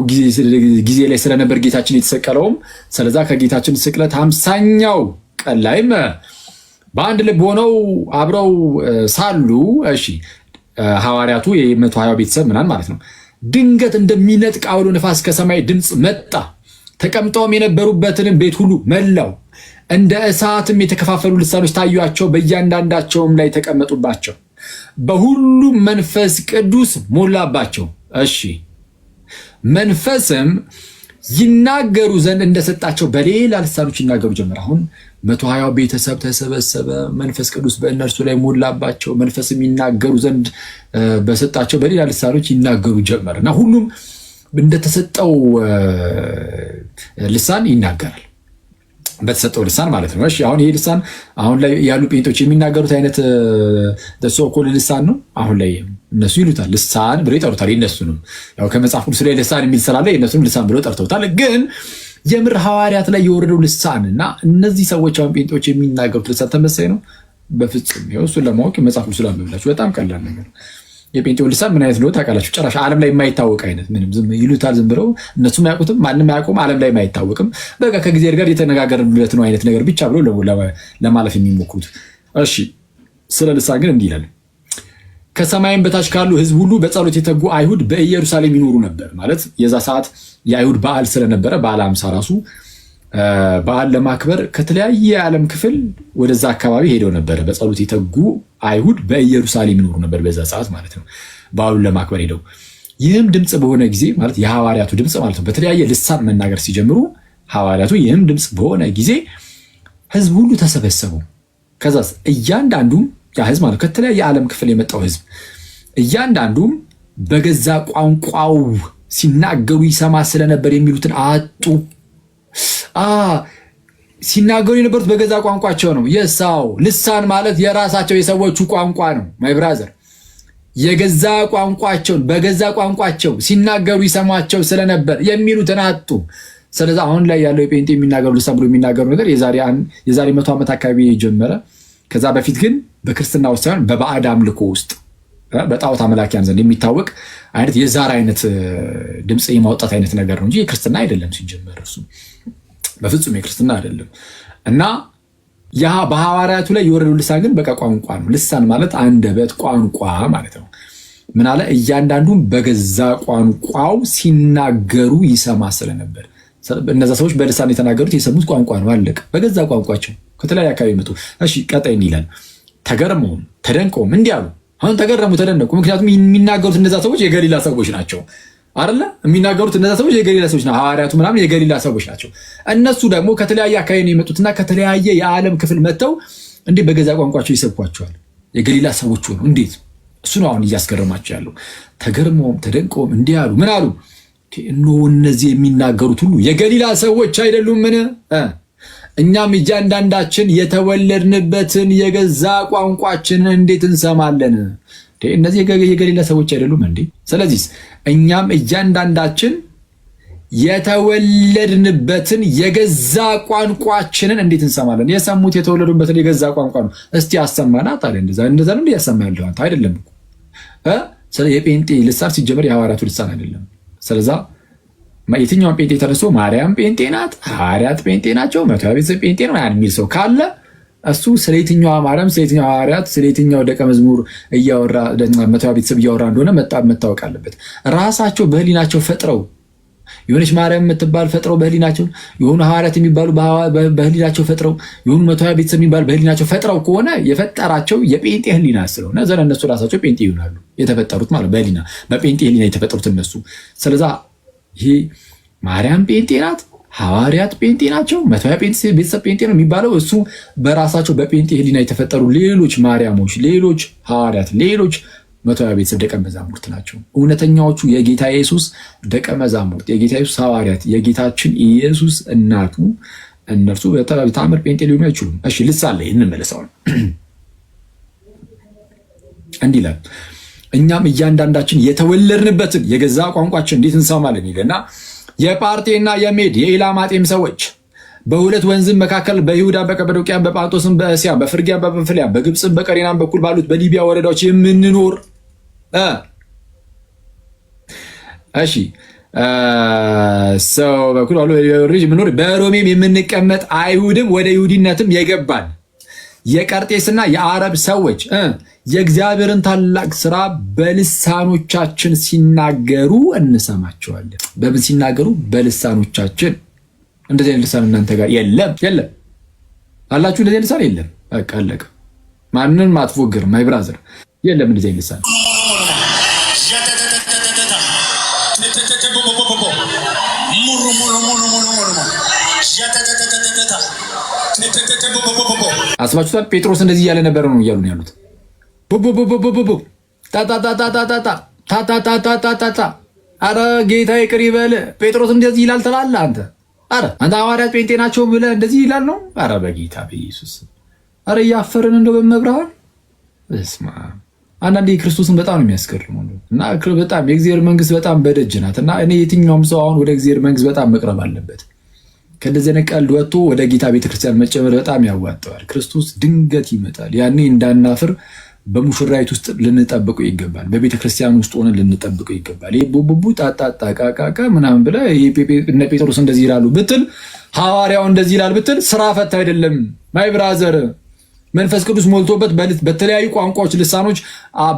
ጊዜ ላይ ስለነበር ጌታችን የተሰቀለውም ስለዛ ከጌታችን ስቅለት 50ኛው ቀን ላይም በአንድ ልብ ሆነው አብረው ሳሉ እሺ ሐዋርያቱ የ120 ቤተሰብ ምናምን ማለት ነው። ድንገት እንደሚነጥቅ አውሎ ነፋስ ከሰማይ ድምፅ መጣ፣ ተቀምጠውም የነበሩበትን ቤት ሁሉ መላው። እንደ እሳትም የተከፋፈሉ ልሳኖች ታዩአቸው፣ በእያንዳንዳቸውም ላይ ተቀመጡባቸው። በሁሉም መንፈስ ቅዱስ ሞላባቸው። እሺ መንፈስም ይናገሩ ዘንድ እንደሰጣቸው በሌላ ልሳኖች ይናገሩ ጀመር። አሁን 120 ቤተሰብ ተሰበሰበ፣ መንፈስ ቅዱስ በእነርሱ ላይ ሞላባቸው፣ መንፈስም ይናገሩ ዘንድ በሰጣቸው በሌላ ልሳኖች ይናገሩ ጀመር እና ሁሉም እንደተሰጠው ልሳን ይናገራል፣ በተሰጠው ልሳን ማለት ነው። እሺ አሁን ይሄ ልሳን አሁን ላይ ያሉ ጴንጦች የሚናገሩት አይነት ሶኮል ልሳን ነው። አሁን ላይ እነሱ ይሉታል ልሳን ብለው ይጠሩታል። የእነሱንም ያው ከመጽሐፍ ቅዱስ ላይ ልሳን የሚል ስላለ የእነሱንም ልሳን ብለው ጠርተውታል። ግን የምር ሐዋርያት ላይ የወረደው ልሳን እና እነዚህ ሰዎች አሁን ጴንጦች የሚናገሩት ልሳን ተመሳሳይ ነው? በፍጹም። ይኸው እሱን ለማወቅ መጽሐፍ ቅዱስ ላንብብላችሁ። በጣም ቀላል ነገር። የጴንጤው ልሳን ምን አይነት ነው ታውቃላችሁ? ጭራሽ ዓለም ላይ የማይታወቅ አይነት ምንም ዝም ይሉታል፣ ዝም ብለው እነሱም አያውቁትም፣ ማንም አያውቁም፣ ዓለም ላይ የማይታወቅም በቃ ከእግዚአብሔር ጋር የተነጋገርንበት ነው አይነት ነገር ብቻ ብሎ ለማለፍ የሚሞክሩት። እሺ ስለ ልሳን ግን እንዲህ ይላል። ከሰማይም በታች ካሉ ሕዝብ ሁሉ በጸሎት የተጉ አይሁድ በኢየሩሳሌም ይኖሩ ነበር። ማለት የዛ ሰዓት የአይሁድ በዓል ስለነበረ በዓለ ሃምሳ ራሱ በዓል ለማክበር ከተለያየ የዓለም ክፍል ወደዛ አካባቢ ሄደው ነበረ። በጸሎት የተጉ አይሁድ በኢየሩሳሌም ይኖሩ ነበር በዛ ሰዓት ማለት ነው፣ በዓሉን ለማክበር ሄደው። ይህም ድምፅ በሆነ ጊዜ ማለት የሐዋርያቱ ድምፅ ማለት ነው፣ በተለያየ ልሳን መናገር ሲጀምሩ ሐዋርያቱ ይህም ድምፅ በሆነ ጊዜ ሕዝብ ሁሉ ተሰበሰቡ። ከዛስ እያንዳንዱም ያ ሕዝብ ማለት ከተለያየ የዓለም ክፍል የመጣው ሕዝብ እያንዳንዱም በገዛ ቋንቋው ሲናገሩ ይሰማ ስለነበር የሚሉትን አጡ። ሲናገሩ የነበሩት በገዛ ቋንቋቸው ነው። የሳው ልሳን ማለት የራሳቸው የሰዎቹ ቋንቋ ነው። ማይ ብራዘር የገዛ ቋንቋቸውን በገዛ ቋንቋቸው ሲናገሩ ይሰማቸው ስለነበር የሚሉትን አጡ። ስለዚህ አሁን ላይ ያለው የጴንጤ የሚናገሩ ልሳን ብሎ የሚናገሩ ነገር የዛሬ 100 ዓመት አካባቢ የጀመረ ከዛ በፊት ግን በክርስትና ውስጥ ሳይሆን በባዕድ አምልኮ ውስጥ በጣዖት አምላኪያን ዘንድ የሚታወቅ አይነት የዛር አይነት ድምፅ የማውጣት አይነት ነገር ነው እንጂ የክርስትና አይደለም። ሲጀመር እሱ በፍጹም የክርስትና አይደለም። እና ያ በሐዋርያቱ ላይ የወረደው ልሳን ግን በቃ ቋንቋ ነው። ልሳን ማለት አንደበት፣ ቋንቋ ማለት ነው። ምን አለ? እያንዳንዱም በገዛ ቋንቋው ሲናገሩ ይሰማ ስለነበር። እነዛ ሰዎች በልሳን የተናገሩት የሰሙት ቋንቋ ነው። አለቀ። በገዛ ቋንቋቸው ከተለያየ አካባቢ መጡ። እሺ ቀጣይ ይላል። ተገርመውም ተደንቀውም እንዲህ አሉ። አሁን ተገረሙ፣ ተደነቁ። ምክንያቱም የሚናገሩት እነዛ ሰዎች የገሊላ ሰዎች ናቸው አይደለ? የሚናገሩት እነዛ ሰዎች የገሊላ ሰዎች ናቸው። ሐዋርያቱ ምናምን የገሊላ ሰዎች ናቸው። እነሱ ደግሞ ከተለያየ አካባቢ ነው የመጡትና ከተለያየ የዓለም ክፍል መጥተው እንዴት በገዛ ቋንቋቸው ይሰብኳቸዋል? የገሊላ ሰዎች ሆነው እንዴት? እሱ ነው አሁን እያስገረማቸው ያለው። ተገርመውም ተደንቀውም እንዲህ አሉ። ምን አሉ? እነሆ እነዚህ የሚናገሩት ሁሉ የገሊላ ሰዎች አይደሉም? ምን እኛም እያንዳንዳችን የተወለድንበትን የገዛ ቋንቋችንን እንዴት እንሰማለን? እነዚህ የገሊላ ሰዎች አይደሉም እንዴ? ስለዚህ እኛም እያንዳንዳችን የተወለድንበትን የገዛ ቋንቋችንን እንዴት እንሰማለን? የሰሙት የተወለዱበትን የገዛ ቋንቋ ነው። እስቲ አሰማና ታዲያ እንደዛ ነው ያሰማ ያለው አንተ አይደለም እኮ የጴንጤ ልሳን ሲጀመር የሐዋርያቱ ልሳን አይደለም። ስለዛ የትኛውን ጴንጤ ተነስቶ ማርያም ጴንጤ ናት፣ ሐዋርያት ጴንጤ ናቸው፣ 120 ቤተሰብ ጴንጤ ነው የሚል ሰው ካለ እሱ ስለ የትኛዋ ማርያም፣ ስለ የትኛው ሐዋርያት፣ ስለ የትኛው ደቀ መዝሙር እያወራ 120 ቤተሰብ እያወራ እንደሆነ መታወቅ አለበት። ራሳቸው በህሊናቸው ፈጥረው የሆነች ማርያም የምትባል ፈጥረው በህሊናቸው፣ የሆኑ ሐዋርያት የሚባሉ በህሊናቸው ፈጥረው፣ የሆኑ 120 ቤተሰብ የሚባሉ በህሊናቸው ፈጥረው ከሆነ የፈጠራቸው የጴንጤ ህሊና ስለሆነ ዘለ እነሱ ራሳቸው ጴንጤ ይሆናሉ። የተፈጠሩት ማለት በጴንጤ ህሊና የተፈጠሩት እነሱ። ስለዛ ይሄ ማርያም ጴንጤ ናት፣ ሐዋርያት ጴንጤ ናቸው፣ 120 ቤተሰብ ጴንጤ ነው የሚባለው እሱ በራሳቸው በጴንጤ ህሊና የተፈጠሩ ሌሎች ማርያሞች፣ ሌሎች ሐዋርያት፣ ሌሎች 120 ቤተሰብ ደቀ መዛሙርት ናቸው። እውነተኛዎቹ የጌታ ኢየሱስ ደቀ መዛሙርት፣ የጌታ ኢየሱስ ሐዋርያት፣ የጌታችን ኢየሱስ እናቱ እነርሱ በተአምር ጴንጤ ሊሆኑ አይችሉም። እሺ ልሳለ እንመለሳለን። እንዲህ ይላል እኛም እያንዳንዳችን የተወለድንበትን የገዛ ቋንቋችን እንዴት እንሰማለን ይልና የጳርቴና የሜድ የኢላማጤም ሰዎች በሁለት ወንዝም መካከል በይሁዳ በቀጰዶቅያ በጳንጦስም በእስያ በፍርግያ በጵንፍልያ በግብፅም በቀሬናም በኩል ባሉት በሊቢያ ወረዳዎች የምንኖር እሺ ሰው በኩል ባሉ የምንኖር በሮሜም የምንቀመጥ አይሁድም ወደ ይሁዲነትም የገባን የቀርጤስና የአረብ ሰዎች የእግዚአብሔርን ታላቅ ስራ በልሳኖቻችን ሲናገሩ እንሰማቸዋለን። በምን ሲናገሩ? በልሳኖቻችን። እንደዚህ አይነት ልሳን እናንተ ጋር የለም? የለም አላችሁ? እንደዚህ አይነት ልሳን የለም። በቃ አለቀ። ማንንም አትፎግር ማይ ብራዘር፣ የለም እንደዚህ አይነት ልሳን። አስባችሁታል? ጴጥሮስ እንደዚህ እያለ ነበር ነው እያሉ ነው ያሉት። ቡቡቡቡቡቡ ታታታታታታታታታታታ አረ ጌታ ይቅር ይበል። ጴጥሮስ እንደዚህ ይላል ትላለህ አንተ? አረ አንተ ሐዋርያት ጴንጤ ናቸው ብለህ እንደዚህ ይላል ነው? አረ በጌታ በኢየሱስ አረ እያፈርን እንደው በመብርሃን እስማ። አንዳንዴ ክርስቶስን በጣም ነው የሚያስገርመው እና በጣም የእግዚአብሔር መንግስት በጣም በደጅ ናት እና እኔ የትኛውም ሰው አሁን ወደ እግዚአብሔር መንግስት በጣም መቅረብ አለበት። ከእንደዚህ ዓይነት ቀልድ ወጥቶ ወደ ጌታ ቤተክርስቲያን መጨመር በጣም ያዋጣዋል። ክርስቶስ ድንገት ይመጣል። ያኔ እንዳናፍር በሙሽራይት ውስጥ ልንጠብቀው ይገባል። በቤተ ክርስቲያን ውስጥ ሆነን ልንጠብቀው ይገባል። ይሄ ቡቡቡ ጣጣጣ ቃቃቃ ምናምን ብለህ እነ ጴጥሮስ እንደዚህ ይላሉ ብትል፣ ሐዋርያው እንደዚህ ይላል ብትል ስራ ፈት አይደለም ማይ ብራዘር። መንፈስ ቅዱስ ሞልቶበት በተለያዩ ቋንቋዎች ልሳኖች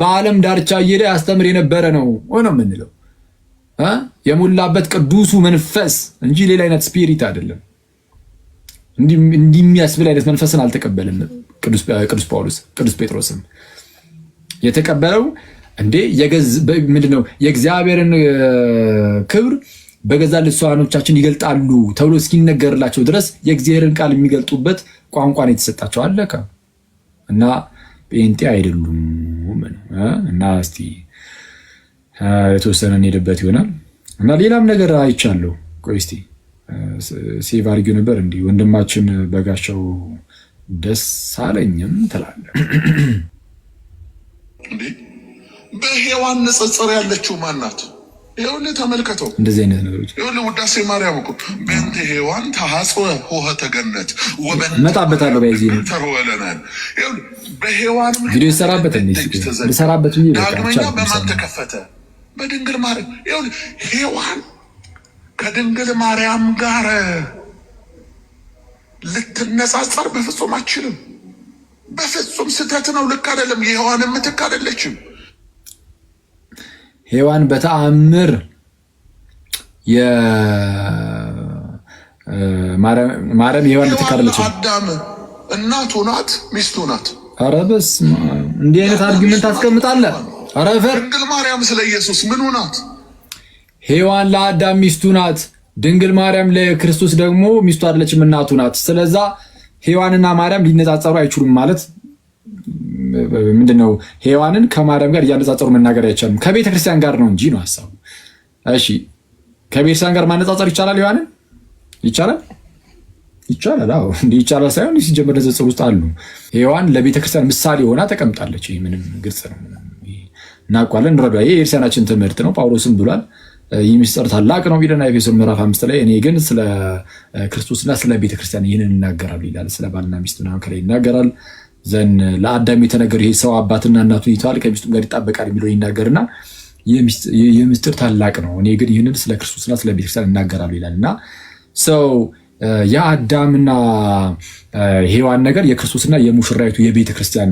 በዓለም ዳርቻ እየሄደ ያስተምር የነበረ ነው ሆነ የምንለው የሞላበት ቅዱሱ መንፈስ እንጂ ሌላ አይነት ስፒሪት አይደለም። እንዲህ የሚያስብል አይነት መንፈስን አልተቀበለም ቅዱስ ጳውሎስ። ቅዱስ ጴጥሮስም የተቀበለው እንዴ ምንድነው የእግዚአብሔርን ክብር በገዛ ልሳኖቻችን ይገልጣሉ ተብሎ እስኪነገርላቸው ድረስ የእግዚአብሔርን ቃል የሚገልጡበት ቋንቋን የተሰጣቸው አለቀ። እና ጴንጤ አይደሉም እና እስቲ የተወሰነ እንሄድበት ይሆናል። እና ሌላም ነገር አይቻለሁ። ቆይ እስቲ ሴቭ አድርጌው ነበር እንዲህ ወንድማችን በጋሻው ደስ አለኝም ትላለህ እንዴ? በሔዋን ንጽጽር ያለችው ማናት? ይኸውልህ ተመልከተው። እንደዚህ አይነት ነገሮች ይኸውልህ ውዳሴ ማርያም እኮ በእንተ ሔዋን ተሐጽወ ኆኅተ ገነት መጣበታለሁ በዚህ ተርወለናል። ይኸውልህ በሔዋን ቪዲዮ ይሰራበት እንዲሰራበት ዳግመኛ በማን ተከፈተ? በድንግል ማርያም። ይኸውልህ ሔዋን ከድንግል ማርያም ጋር ልትነጻጸር በፍጹም አችልም። በፍጹም ስህተት ነው። ልክ አይደለም። የሔዋን ምትክ አይደለችም። ሔዋን በተአምር ማርያም የሔዋን ምትክ አይደለችም። አዳም እናቱ ናት፣ ሚስቱ ናት። ኧረ በስመ አብ! እንዲህ አይነት አርጊመንት ታስቀምጣለህ? ኧረ ፈር ድንግል ማርያም ስለ ኢየሱስ ምኑ ናት? ሔዋን ለአዳም ሚስቱ ናት። ድንግል ማርያም ለክርስቶስ ደግሞ ሚስቱ አይደለችም፣ እናቱ ናት። ስለዛ ሔዋንና ማርያም ሊነጻጸሩ አይችሉም ማለት ምንድነው? ሔዋንን ከማርያም ጋር እያነጻጸሩ መናገር አይቻልም። ከቤተ ክርስቲያን ጋር ነው እንጂ ነው ሐሳቡ። እሺ ከቤተ ክርስቲያን ጋር ማነጻጸር ይቻላል? ሔዋንን ይቻላል? ይቻላል። አዎ እንዴ ይቻላል ሳይሆን ሲጀመር ንጽጽር ውስጥ አሉ። ሔዋን ለቤተ ክርስቲያን ምሳሌ ሆና ተቀምጣለች። ይሄ ምንም ግልጽ ነው። እናውቃለን፣ እንረዳ። ይሄ የክርስቲያናችን ትምህርት ነው። ጳውሎስም ብሏል ይህ ምስጢር ታላቅ ነው ቢለና ኤፌሶን ምዕራፍ 5 ላይ እኔ ግን ስለ ክርስቶስና ስለ ቤተክርስቲያን ይህንን እናገራሉ ይላል። ስለ ባልና ሚስት ምናምን ከላይ ይናገራል። ዘን ለአዳም የተነገረ ይሄ ሰው አባትና እናቱን ይተዋል ከሚስቱም ጋር ይጣበቃል የሚለው ይናገርና ይህ ምስጢር ታላቅ ነው፣ እኔ ግን ይህንን ስለ ክርስቶስና ስለ ቤተክርስቲያን እናገራሉ ይላልና ሰው የአዳምና ሔዋን ነገር የክርስቶስና የሙሽራይቱ የቤተክርስቲያን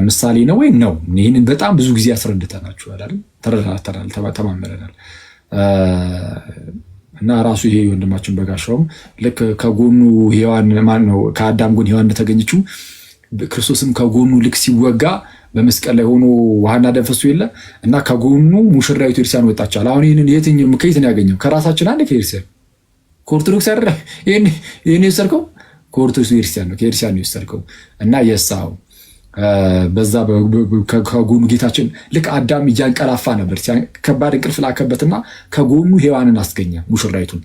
ምሳሌ ነው ወይ ነው? ይህንን በጣም ብዙ ጊዜ አስረድተናችሁ አይደል? ተረድተናል፣ ተማምረናል። እና ራሱ ይሄ ወንድማችን በጋሻውም ልክ ከጎኑ ሔዋን ማን ነው ከአዳም ጎን ሔዋን እንደተገኘችው ክርስቶስም ከጎኑ ልክ ሲወጋ በመስቀል ላይ ሆኖ ውሃና ደም ፈሶ የለ እና ከጎኑ ሙሽራይቱ ኤርሲያን ወጣቻል። አሁን ይህንን የትኛው ከየት ነው ያገኘው? ከራሳችን አንድ ከኤርሲያን ከኦርቶዶክስ አይደለ ይሄን የወሰድከው ከኦርቶዶክስ ቤተክርስቲያን ነው፣ ከቤተክርስቲያን ነው የወሰድከው። እና የሳው በዛ ከጎኑ ጌታችን ልክ አዳም እያንቀላፋ ነበር፣ ከባድ እንቅልፍ ላከበትና ከጎኑ ሔዋንን አስገኘ ሙሽራይቱን።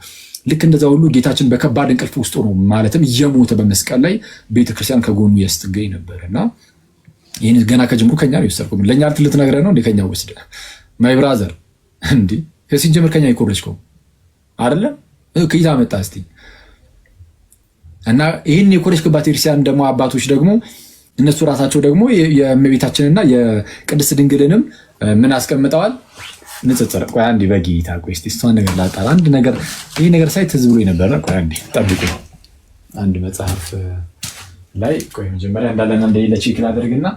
ልክ እንደዛ ሁሉ ጌታችን በከባድ እንቅልፍ ውስጥ ነው ማለትም እየሞተ በመስቀል ላይ ቤተክርስቲያን ከጎኑ ያስትገኝ ነበር። እና ይህን ገና ከጅምሩ ከኛ ነው የወሰድከው። ለእኛ ልትነግረን ነው እንደ ከኛ ወስደ ማይ ብራዘር እንዲ ከሲጀምር ከኛ ይኮረጅከው አይደለም ከይታ መጣ እስቲ። እና ይህን የኮረጅክባት ቤተክርስቲያን ደግሞ አባቶች ደግሞ እነሱ ራሳቸው ደግሞ የእመቤታችንና የቅድስት ድንግልንም ምን አስቀምጠዋል? ንጽጽር። ቆይ አንዴ በጌታ ቆይ እስቲ እሷን ነገር ላጣራ። አንድ ነገር ይሄ ነገር ሳይ ትዝ ብሎኝ ነበር። ቆይ አንዴ ጠብቁ። አንድ መጽሐፍ ላይ ቆይ መጀመሪያ እንዳለና እንደሌለ ቼክ ላደርግና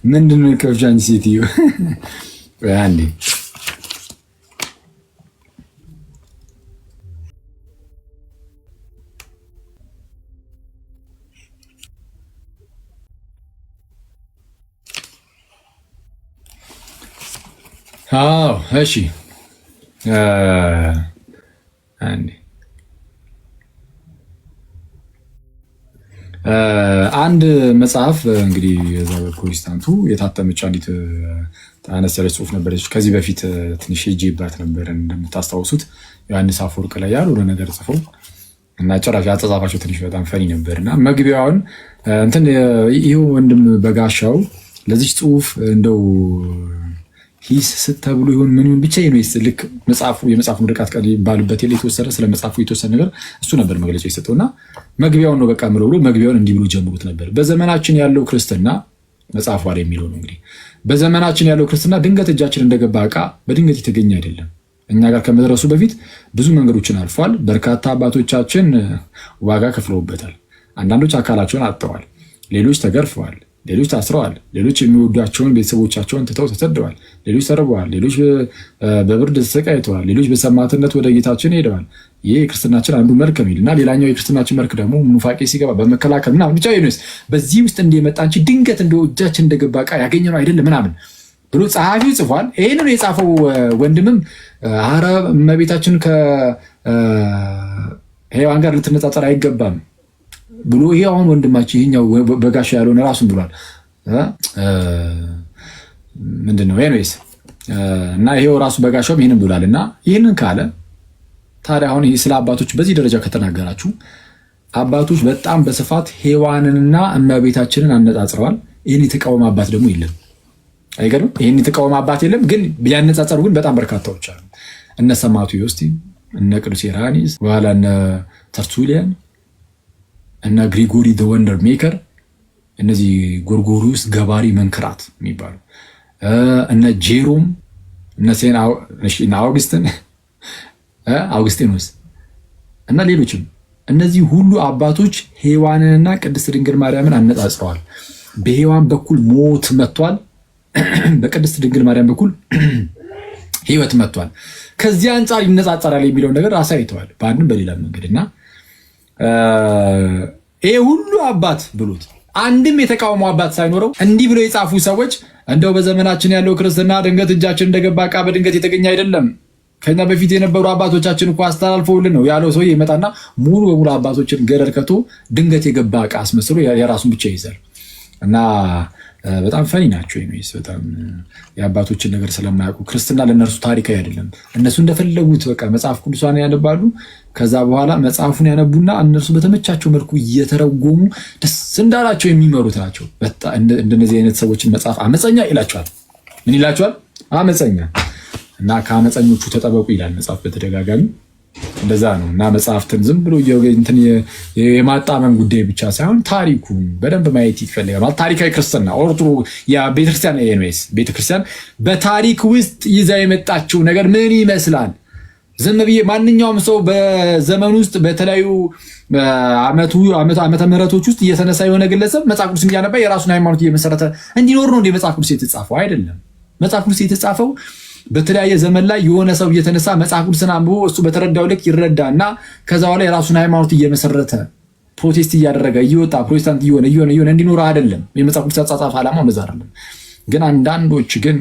ምንድን ነው ከብቻኝ ሴትዮ? አንዴ አዎ እሺ አንዴ አንድ መጽሐፍ እንግዲህ የዛ በፕሮቴስታንቱ የታተመች አንዲት አነስ ያለች ጽሑፍ ነበረች። ከዚህ በፊት ትንሽ ሄጄባት ነበር እንደምታስታውሱት ዮሐንስ አፈወርቅ ላይ ያልሆነ ነገር ጽፈው እና ጭራሽ አጻጻፋቸው ትንሽ በጣም ፈኒ ነበር እና መግቢያውን እንትን ይሄው ወንድም በጋሻው ለዚህ ጽሑፍ እንደው ሂስ ስተብሎ ይሁን ምን ብቻ ይነስ ልክ መጽሐፉ የመጽሐፉ ምርቃት ቃል ይባልበት የለ የተወሰነ ስለ መጽሐፉ የተወሰነ ነገር እሱ ነበር መግለጫ የሰጠውና መግቢያውን ነው በቃ ምለው ብሎ መግቢያውን እንዲህ ብሎ ጀምሩት ነበር። በዘመናችን ያለው ክርስትና መጽሐፉ ላይ የሚለው ነው እንግዲህ በዘመናችን ያለው ክርስትና ድንገት እጃችን እንደገባ ዕቃ በድንገት የተገኘ አይደለም። እኛ ጋር ከመድረሱ በፊት ብዙ መንገዶችን አልፏል። በርካታ አባቶቻችን ዋጋ ከፍለውበታል። አንዳንዶች አካላቸውን አጥተዋል፣ ሌሎች ተገርፈዋል፣ ሌሎች ታስረዋል፣ ሌሎች የሚወዷቸውን ቤተሰቦቻቸውን ትተው ተሰደዋል፣ ሌሎች ተርበዋል፣ ሌሎች በብርድ ተሰቃይተዋል፣ ሌሎች በሰማዕትነት ወደ ጌታችን ሄደዋል። ይህ የክርስትናችን አንዱ መልክ ነው እና ሌላኛው የክርስትናችን መልክ ደግሞ ኑፋቄ ሲገባ በመከላከል ምናምን ብቻ ይነስ በዚህ ውስጥ እንደመጣ እንጂ ድንገት እንደ እጃችን እንደገባ ዕቃ ያገኘነው አይደለም ምናምን ብሎ ጸሐፊው ጽፏል። ይህንን የጻፈው ወንድምም ኧረ እመቤታችን ከሔዋን ጋር ልትነጻጸር አይገባም ብሎ ይሄ አሁን ወንድማችን ይሄኛው በጋሻ ያልሆነ ራሱን ብሏል። ምንድነው ኤኒዌይስ እና ይሄው ራሱ በጋሻውም ይሄንን ብሏል። እና ይሄንን ካለ ታዲያ አሁን ይሄ ስለ አባቶች በዚህ ደረጃ ከተናገራችሁ አባቶች በጣም በስፋት ሔዋንንና እመቤታችንን አነጻጽረዋል። ይሄን የተቃወመ አባት ደግሞ የለም። አይገርም? ይሄን የተቃወመ አባት የለም። ግን ያነጻጸሩ ግን በጣም በርካታዎች አሉ። እነ ሰማዕቱ ዮስጢን፣ እነ ቅዱስ ኢራኒስ፣ በኋላ እነ ተርቱሊያን እና ግሪጎሪ ዘ ወንደር ሜከር፣ እነዚህ ጎርጎሪዮስ ገባሪ መንክራት የሚባሉ እነ ጄሮም፣ እነ ሴን አውግስጢኖስ እና ሌሎችም እነዚህ ሁሉ አባቶች ሔዋንንና ቅድስት ድንግል ማርያምን አነጻጽረዋል። በሔዋን በኩል ሞት መጥቷል፣ በቅድስት ድንግል ማርያም በኩል ሕይወት መጥቷል። ከዚህ አንጻር ይነጻጸራል የሚለውን ነገር አሳይተዋል በአንድም በሌላ መንገድ እና ይሄ ሁሉ አባት ብሎት አንድም የተቃውሞ አባት ሳይኖረው እንዲህ ብሎ የጻፉ ሰዎች እንደው በዘመናችን ያለው ክርስትና ድንገት እጃችን እንደገባ ዕቃ በድንገት የተገኘ አይደለም፣ ከኛ በፊት የነበሩ አባቶቻችን እኮ አስተላልፈውልን ነው ያለው ሰው ይመጣና ሙሉ በሙሉ አባቶችን ገደል ከቶ ድንገት የገባ ዕቃ አስመስሎ የራሱን ብቻ ይይዛል። እና በጣም ፈኒ ናቸው። ኢኒዌይስ በጣም የአባቶችን ነገር ስለማያውቁ ክርስትና ለእነርሱ ታሪካዊ አይደለም። እነሱ እንደፈለጉት በቃ መጽሐፍ ቅዱሳን ያነባሉ። ከዛ በኋላ መጽሐፉን ያነቡና እነርሱ በተመቻቸው መልኩ እየተረጎሙ ደስ እንዳላቸው የሚመሩት ናቸው። እንደነዚህ አይነት ሰዎችን መጽሐፍ አመፀኛ ይላቸዋል። ምን ይላቸዋል? አመፀኛ። እና ከአመፀኞቹ ተጠበቁ ይላል መጽሐፍ በተደጋጋሚ። እንደዛ ነው። እና መጽሐፍትን ዝም ብሎ የማጣመም ጉዳይ ብቻ ሳይሆን ታሪኩን በደንብ ማየት ይፈልጋል። ታሪካዊ ክርስትና ቤተክርስቲያን ኤንዌስ ቤተክርስቲያን በታሪክ ውስጥ ይዛ የመጣችው ነገር ምን ይመስላል? ዝም ብዬ ማንኛውም ሰው በዘመኑ ውስጥ በተለያዩ ዓመተ ምህረቶች ውስጥ እየተነሳ የሆነ ግለሰብ መጽሐፍ ቅዱስ እያነባ የራሱን ሃይማኖት እየመሰረተ እንዲኖር ነው እንደ መጽሐፍ ቅዱስ የተጻፈው አይደለም። መጽሐፍ ቅዱስ የተጻፈው በተለያየ ዘመን ላይ የሆነ ሰው እየተነሳ መጽሐፍ ቅዱስን አንብቦ እሱ በተረዳው ልክ ይረዳ እና ከዛ በኋላ የራሱን ሃይማኖት እየመሰረተ ፕሮቴስት እያደረገ እየወጣ ፕሮቴስታንት እየሆነ እንዲኖር አይደለም። የመጽሐፍ ቅዱስ አጻጻፍ ዓላማው እንደዛ አይደለም። ግን አንዳንዶች ግን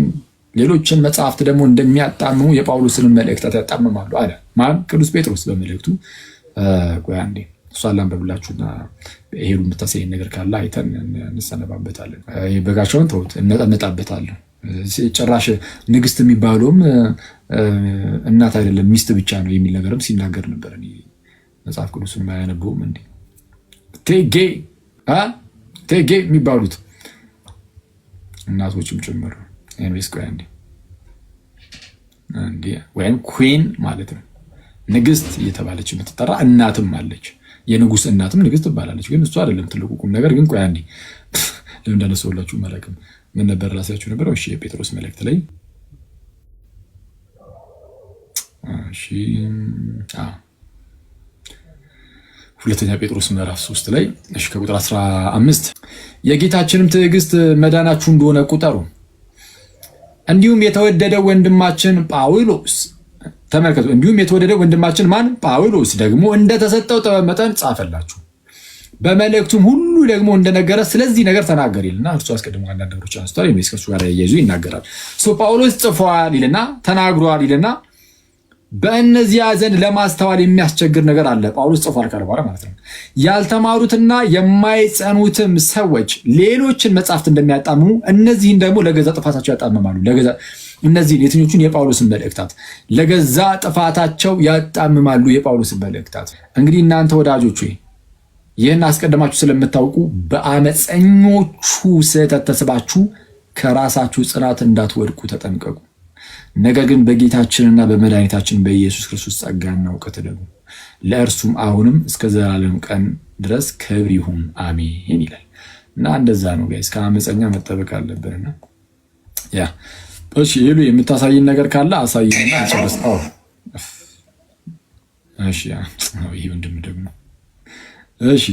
ሌሎችን መጽሐፍት ደግሞ እንደሚያጣምሙ የጳውሎስን መልእክታት ያጣምማሉ አለ ማን? ቅዱስ ጴጥሮስ በመልእክቱ። ቆይ አንዴ እሷን ላንብብላችሁና ሄዱ የምታሳየን ነገር ካለ አይተን እንሰነባበታለን። በጋሻውን ተውት፣ እንመጣበታለን። ጭራሽ ንግስት የሚባለውም እናት አይደለም ሚስት ብቻ ነው የሚል ነገርም ሲናገር ነበር። መጽሐፍ ቅዱስን ማያነበውም እንዴ ቴጌ የሚባሉት እናቶችም ጭምር ወይም ኩዊን ማለት ነው። ንግስት እየተባለች የምትጠራ እናትም አለች። የንጉስ እናትም ንግስት ትባላለች። ግን እሱ አይደለም ትልቁ ቁም ነገር። ግን ቆይ አንዴ ለምን እንዳነሳሁላችሁ መላክም ምን ነበር ራሳችሁ ነበር? እሺ የጴጥሮስ መልእክት ላይ እሺ ሁለተኛ ጴጥሮስ ምዕራፍ 3 ላይ እሺ ከቁጥር 15 የጌታችንም ትዕግስት መዳናችሁ እንደሆነ ቁጠሩ። እንዲሁም የተወደደ ወንድማችን ጳውሎስ ተመልከቱ። እንዲሁም የተወደደ ወንድማችን ማን? ጳውሎስ ደግሞ እንደተሰጠው ጥበብ መጠን ጻፈላችሁ። በመልእክቱም ሁሉ ደግሞ እንደነገረ ስለዚህ ነገር ተናገር ይልና እርሱ አስቀድሞ አንዳንድ ነገሮች አንስቷል። ከእሱ ጋር ያያይዙ ይናገራል። ጳውሎስ ጽፏል ይልና ተናግሯል ይልና በእነዚያ ዘንድ ለማስተዋል የሚያስቸግር ነገር አለ። ጳውሎስ ጽፏል ካለ በኋላ ማለት ነው። ያልተማሩትና የማይጸኑትም ሰዎች ሌሎችን መጽሐፍት እንደሚያጣምሙ እነዚህን ደግሞ ለገዛ ጥፋታቸው ያጣምማሉ። እነዚህን የትኞቹን? የጳውሎስን መልእክታት ለገዛ ጥፋታቸው ያጣምማሉ። የጳውሎስን መልእክታት እንግዲህ እናንተ ወዳጆች ይህን አስቀድማችሁ ስለምታውቁ በአመፀኞቹ ስህተት ተስባችሁ ከራሳችሁ ጽናት እንዳትወድቁ ተጠንቀቁ። ነገር ግን በጌታችንና በመድኃኒታችን በኢየሱስ ክርስቶስ ጸጋና እውቀት ደግሞ ለእርሱም አሁንም እስከ ዘላለም ቀን ድረስ ክብር ይሁን አሜን ይላል። እና እንደዛ ነው ጋይስ፣ ከአመፀኛ መጠበቅ አለብንና ያ እሺ ይሉ የምታሳይን ነገር ካለ አሳይና እንጨርስ። እሺ ይሄ ወንድም ደግሞ እሺ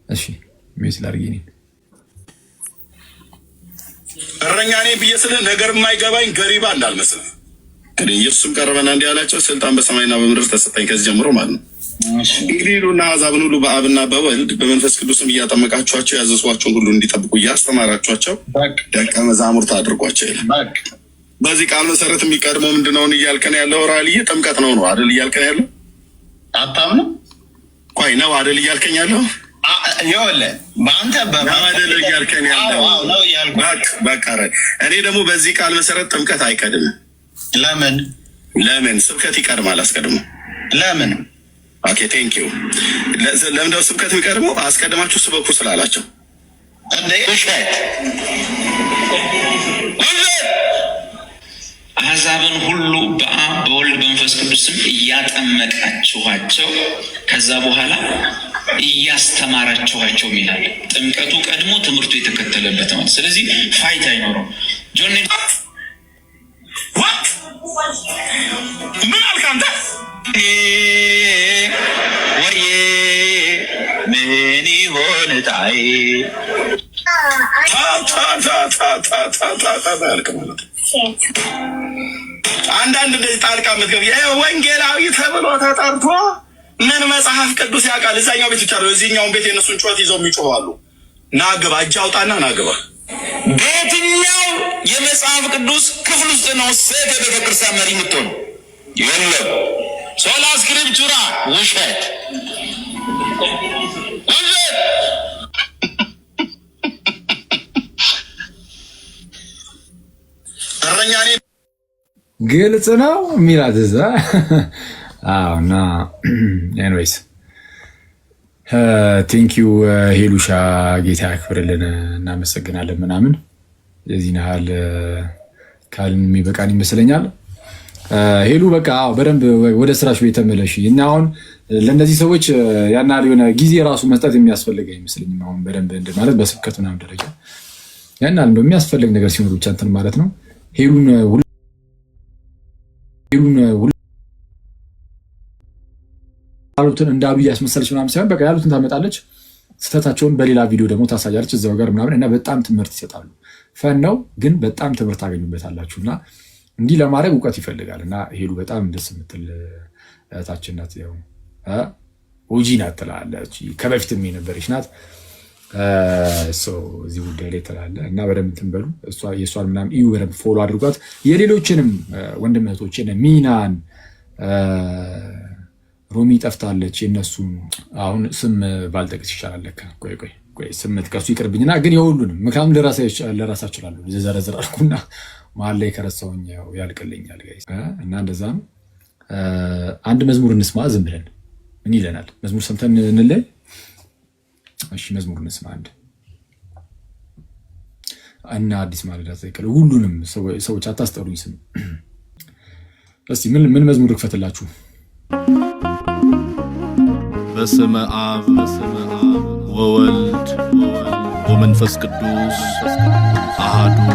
እሺ ሜስ ላርጊኒ እረኛ ነኝ ብዬ ስልህ ነገር የማይገባኝ ገሪባ እንዳልመስልህ። እንግዲህ ኢየሱስም ቀረበና እንዲህ አላቸው፣ ስልጣን በሰማይና በምድር ተሰጠኝ ከዚህ ጀምሮ ማለት ነው። እንግዲህ ሂዱና አሕዛብን ሁሉ በአብና በወልድ በመንፈስ ቅዱስም እያጠመቃችኋቸው ያዘዝኋቸውን ሁሉ እንዲጠብቁ እያስተማራችኋቸው ደቀ መዛሙርት አድርጓቸው ይላል። በዚህ ቃል መሰረት የሚቀድመው ምንድነውን እያልከን ያለው? ራልዬ ጥምቀት ነው አይደል እያልከን ያለው? አታምኑ? ቆይ ነው አይደል እያልከኝ ያለው? ይኸውልህ በአንተ በማደል እያልከን ያለው ነው እያልኩ በቃ እኔ ደግሞ በዚህ ቃል መሰረት ጥምቀት አይቀድምም። ለምን? ስብከት ይቀድማል አስቀድሞ። ለምን? ኦኬ ቴንክ ዩ። ለምንድነው ስብከት የሚቀድመው? አስቀድማችሁ ስበኩ ስላላቸው እንዴ። አሕዛብን ሁሉ በአብ በወልድ በመንፈስ ቅዱስም እያጠመቃችኋቸው ከዛ በኋላ እያስተማራችኋቸው ይላል። ጥምቀቱ ቀድሞ ትምህርቱ የተከተለበት ማለት። ስለዚህ ፋይት አይኖረው። ጆን ምን አልክ አንተ? ወይ ምን ይሆን ጣይ አንዳንድ እንደዚህ ጣልቃ ምትገብ ወንጌላዊ ተብሎ ተጠርቶ ምን መጽሐፍ ቅዱስ ያውቃል? እዛኛው ቤት ብቻ ነው። እዚህኛውን ቤት የነሱን ጩኸት ይዘው የሚጮሁ አሉ። ናግባ እጅ አውጣና ናግባ። በየትኛው የመጽሐፍ ቅዱስ ክፍል ውስጥ ነው ሴት የቤተክርስቲያን መሪ የምትሆኑ? የለም። ሶላ ስክሪፕቹራ ውሸት እርግጠኛ ነኝ ግልጽ ነው የሚላት እዛ። እና ኤኒዌይስ ቴንኪዩ ሄሉሻ ጌታ ያክብርልን፣ እናመሰግናለን ምናምን። የዚህን ያህል ካልን የሚበቃን ይመስለኛል። ሄሉ በቃ በደንብ ወደ ስራሽ ቤት ተመለሽ እና አሁን ለእነዚህ ሰዎች ያን ያህል የሆነ ጊዜ ራሱ መስጠት የሚያስፈልግ አይመስለኝም። አሁን በደንብ ማለት በስብከት ምናምን ደረጃ ያን ያህል የሚያስፈልግ ነገር ሲኖር ብቻ እንትን ማለት ነው። ሄሉን ያሉትን እንደ አብይ ያስመሰለች ምናምን ሳይሆን በቃ ያሉትን ታመጣለች፣ ስህተታቸውን በሌላ ቪዲዮ ደግሞ ታሳያለች እዛው ጋር ምናምን እና በጣም ትምህርት ይሰጣሉ። ፈን ነው ግን በጣም ትምህርት ታገኙበታላችሁ እና እንዲህ ለማድረግ እውቀት ይፈልጋል እና ሄሉ በጣም ደስ የምትል እህታችን ናት። ያው ኦጂ ናት ትላለች፣ ከበፊትም የነበረች ናት። እዚህ ጉዳይ ላይ ትላለ እና በደንብ እንትን በሉ። የእሷን ምናምን እዩ፣ በደንብ ፎሎ አድርጓት። የሌሎችንም ወንድም እህቶችን ሚናን ሮሚ ጠፍታለች፣ የነሱን አሁን ስም ባልጠቅስ ይሻላል። ለካ ቆይ ስም መጥቀሱ ይቅርብኝና ግን የሁሉንም ምክንያቱም ለራሳ እችላለሁ ዘረዝር አልኩና መሀል ላይ ከረሳሁኝ ያልቅልኛል ጋይስ። እና እንደዛ ነው። አንድ መዝሙር እንስማ ዝም ብለን። ምን ይለናል መዝሙር ሰምተን እንለይ። እሺ መዝሙር እንስማ አንድ እና አዲስ ማለዳ ሳይቀር ሁሉንም ሰዎች አታስጠሩኝ ስም። እስቲ ምን መዝሙር ልክፈትላችሁ? በስመ አብ ወወልድ ወመንፈስ ቅዱስ አሃዱ